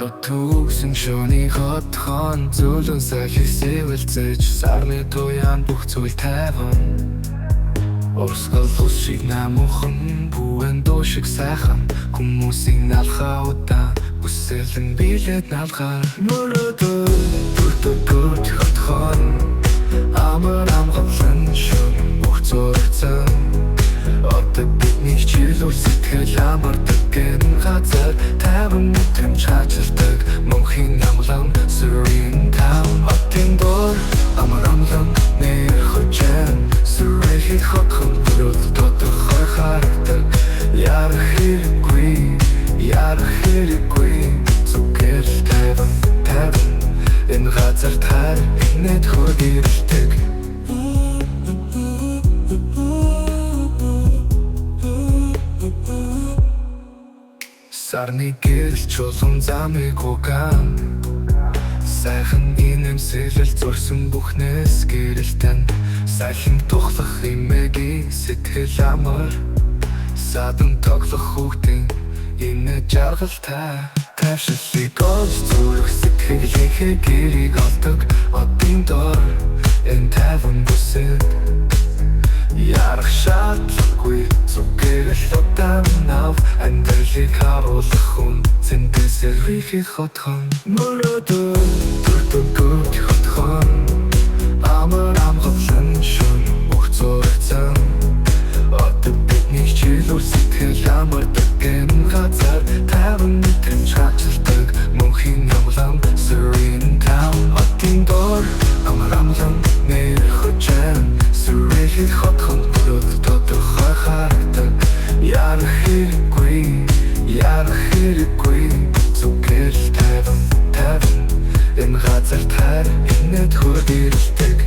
Төгсөн шөнийн хотхон зөөлөн сайхийг сэвэлцэж сарны туяан бүх зүйл тайван Урсгал ус шиг намуухан бүхэн дуу шиг сайхан хүмүүсийн налхаа удаа үсэлэн билет налхаар мөрөдөө бүртөд хотхон амар амгалан шөн бүх зурцсан Одоо бидний хичээлүүл сэтгэл амардаг гэн газар тайван мэдрэмж хачилдаг мөнхийн амлан Serene Town Хотын дор амар амлан нэр хүчэн Serene хотхон бүрэл тодорхой харагдаг Ярах хэрэггүй Зүгээр тайван энэ газар таар инээд хөргийлдэг Сарны гэрэл чулуун замыг угаан Сайхан инэмсэлэл зурсан бүхнээс гэрэлтэн Сайхан тухлах имэгийн сэтгэл амар Садан тоглох хүүхдийн энэ жаргалтай Тайвшиллыг олж зүрх сэтгэлийнхээ гэрийг олдог Одын дор энэ тайван бүсэд Ярах шаардлагагүй зүгээр л удаан нав Амьдралыг харуулах хүн зэндэсэр рихи хотхон Мөрөдөө бүртөд хотхон Амар амгалан шөн бүх зурцсан Одоо бидний хичээлүүл сэтгэл амардаг гэн газар Тайван мэдрэмж хачилдаг мөнхийн амлан Serene Town Хотын дор амар амлан нэр хүчэн Serene хотхон бүрэл тодорхой харагдаг Ярах хэрэггүй Зүгээр л тайван энэ газар таар инээд хөргийлдэг